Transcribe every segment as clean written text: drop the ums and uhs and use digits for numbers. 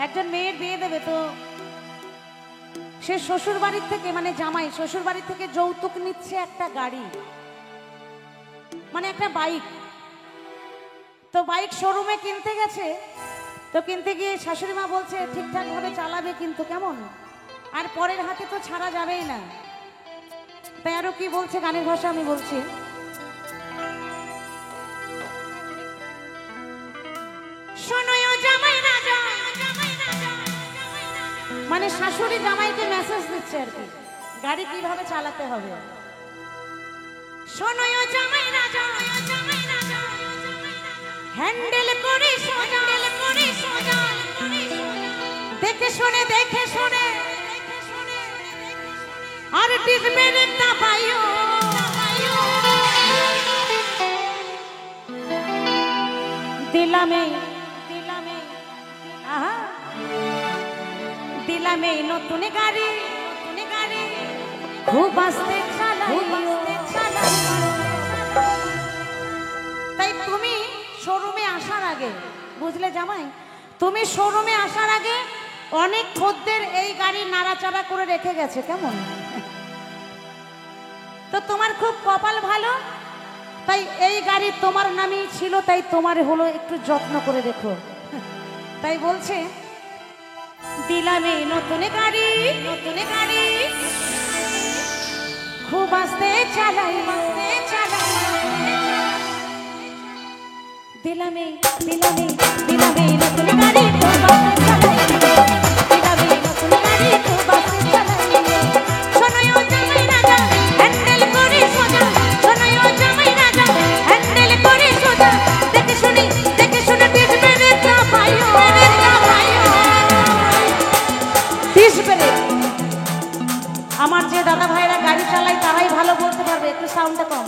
একজন মেয়ের বিয়ে দেবে তো সে শ্বশুর বাড়ির থেকে মানে জামাই শ্বশুর বাড়ির থেকে যৌতুক নিচ্ছে একটা গাড়ি, মানে একটা বাইক। তো বাইক শোরুমে কিনতে গেছে, তো কিনতে গিয়ে শাশুড়ি মা বলছে ঠিকঠাক ভাবে চালাবে কিন্তু কেমন, আর পরের হাতে তো ছাড়া যাবেই না। তাই আরো কি বলছে গানের ভাষা আমি বলছি, মানে শাশুড়ি জামাইকে মেসেজ দিচ্ছে আর কি গাড়ি কিভাবে চালাতে হবে। শোনো জামাই রাজা হ্যান্ডেল করে সোজা দেখে শুনে আর ডিসবেরে না পাইও দিলামে আহা দিলামে নতুন গাড়ি খুব আস্তে চালাইও। তাই তুমি শোরুমে আসার আগে বুঝলে জামাই, তুমি শোরুমে আসার আগে অনেক খদ্দের এই গাড়ি নাড়াচাড়া করে রেখে গেছে কেমন। তো তোমার খুব কপাল ভালো, তাই এই গাড়ি তোমার নামই ছিল, তাই তোমার হলো একটু যত্ন করে দেখো। তাই বলছে দিলামে নতুন গাড়ি খুব আস্তে চালাই দিলামে নতুন গাড়ি খুব আস্তে চালাই দিলামে নতুন গাড়ি খুব আস্তে চালাই। শোনো জামাই রাজা হ্যান্ডেল করে সোজা, শোনো জামাই রাজা হ্যান্ডেল করে সোজা দেখে শুনে ডিসবেরে না পাইও ডিসবেরে। আমার যে দাদা ভাইরা গাড়ি চালায় তারাই ভালো বলতে পারবে, একটু সাউন্ডটা কম।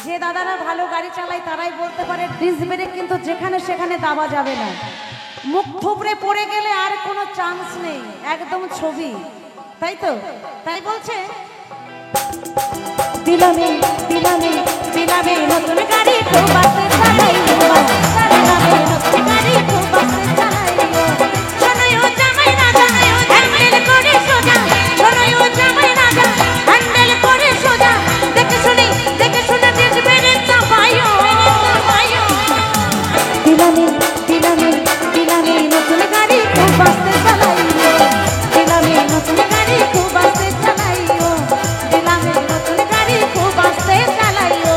যে দাদারা ভালো গাড়ি চালায় তারাই বলতে পারে ডিস ব্রেক কিন্তু যেখানে সেখানে দাবা যাবে না, মুখ থুবড়ে পড়ে গেলে আর কোনো চান্স নেই, একদম ছবি। তাই তো, তাই বলছে দিলামে নতুন গাড়ি খুব আস্তে চালাইও, দিলামে নতুন গাড়ি খুব আস্তে চালাইও। শোনো জামাই রাজা হ্যান্ডেল করে সোজা, শোনো জামাই রাজা হ্যান্ডেল করে সোজা দেখে শুনে ডিসবেরে না পাইও দিলামে নতুন গাড়ি খুব আস্তে চালাইও, দিলামে নতুন গাড়ি খুব আস্তে চালাইও, দিলামে নতুন গাড়ি খুব আস্তে চালাইও।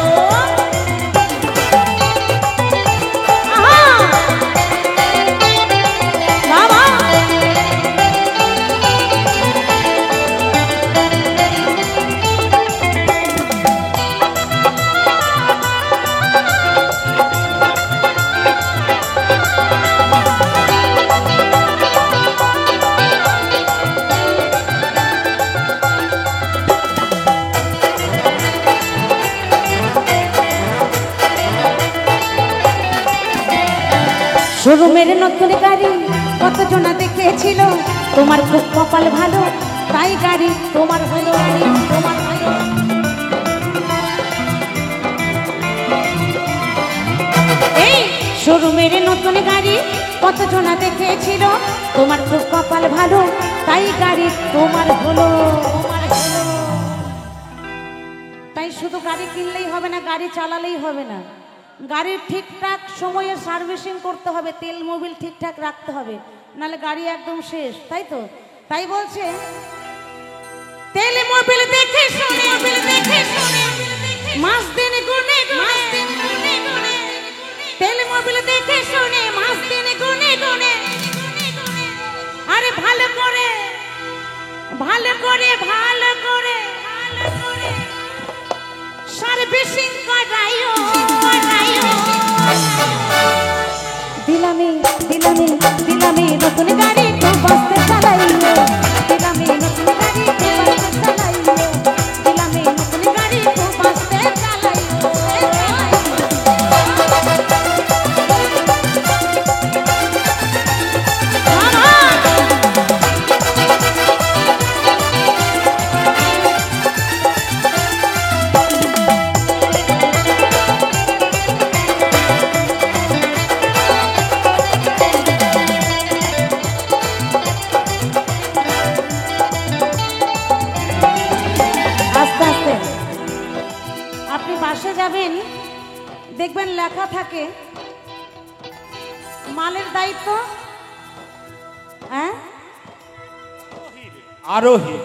বাবা শোরুমের নতুন গাড়ি কতজনা দেখেছিল, তোমার খুব কপাল ভালো, তাই গাড়ি তোমার হলো। এই শোরুমের নতুন গাড়ি কতজনা দেখেছিল, তোমার খুব কপাল ভালো, তাই গাড়ি তোমার হলো। তাই শুধু গাড়ি কিনলেই হবে না, গাড়ি চালালেই হবে না, গাড়ির ঠিকঠাক সময়ে সার্ভিসিং করতে হবে, তেল মোবিল ঠিকঠাক রাখতে হবে, নাহলে গাড়ি একদম শেষ। তাই তো, তাই বলছে তেল মোবিল দেখে শুনে মাস দিন গুনে তেল মোবিল দেখে শুনে মাস দিন গুনে আরে ভালো করে সার্ভিসিং করাইও। দিলামে নতুন গাড়ি খুব আস্তে চালাইও, দিলামে নতুন গাড়ি খুব আস্তে চালাইও, দিলামে নতুন গাড়ি খুব আস্তে চালাইও। লেখা থাকে মালের দায়িত্ব হ্যাঁ আরোহী,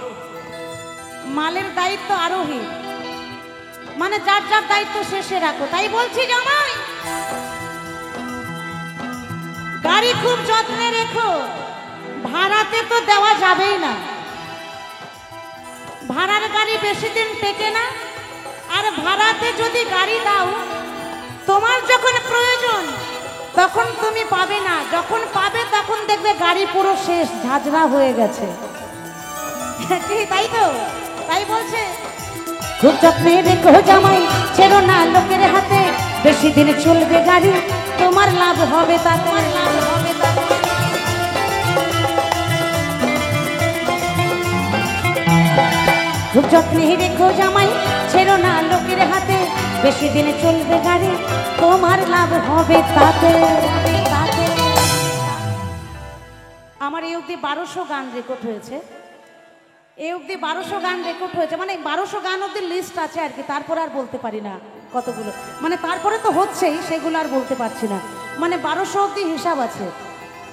মালের দায়িত্ব আরোহী, মানে যার যার দায়িত্ব শেষে রাখো। তাই বলছি জামাই, গাড়ি খুব যত্নে রেখো, ভাড়াতে তো দেওয়া যাবেই না, ভাড়ার গাড়ি বেশি দিন টেকে না। আর ভাড়াতে যদি গাড়ি দাও, তোমার যখন প্রয়োজন তখন তুমি পাবে না, যখন পাবে তখন দেখবে গাড়ি পুরো শেষ, ঝাঁঝরা হয়ে গেছে। তাই তো, তাই বলছে খুব যত্নে রেখো জামাই, ছেড়ো না লোকের হাতে, বেশি দিন চলবে গাড়ি, তোমার লাভ হবে তা, তোমার লাভ হবে তা। খুব যত্নে রেখো জামাই, ছেড়ো না লোকের হাতে, বেশি দিন চলবে গাড়ি, তোমার লাভ হবে তাতে, তাতে। আমার এই অবধি 1200 গান রেকর্ড হয়েছে, এই অবধি 1200 গান রেকর্ড হয়েছে, মানে 1200 গান অবধি লিস্ট আছে আর কি, তারপরে আর বলতে পারি না কতগুলো, মানে তারপরে তো হচ্ছেই, সেগুলো আর বলতে পারছি না, মানে 1200 অবধি হিসাব আছে।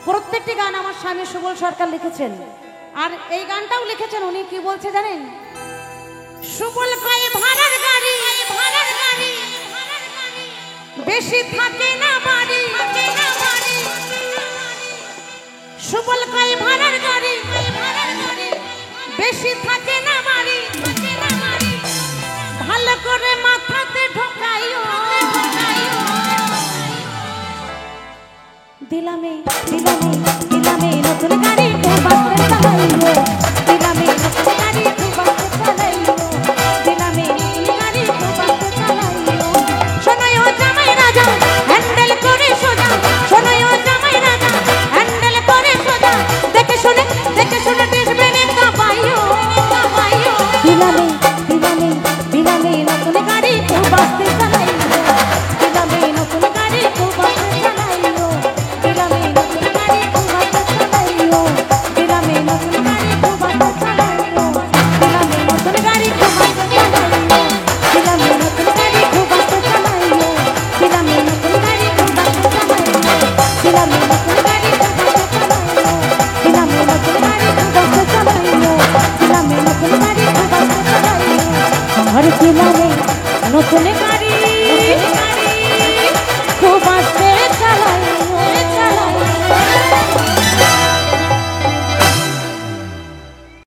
প্রত্যেকটি গান আমার স্বামী সুবল সরকার লিখেছেন, আর এই গানটাও লিখেছেন উনি, কি বলছে জানেন? সুবল কয় ভাড়ার গাড়ি, ভাড়ার গাড়ি, বেশি থাকে না বাড়ি, থাকে না বাড়ি। সুবল কয় ভাড়ার গাড়ি, ভাড়ার গাড়ি, বেশি থাকে না বাড়ি, থাকে না বাড়ি। ভালো করে মাথাতে ঢোকাইও, ঢোকাইও। দিলামে দিলামে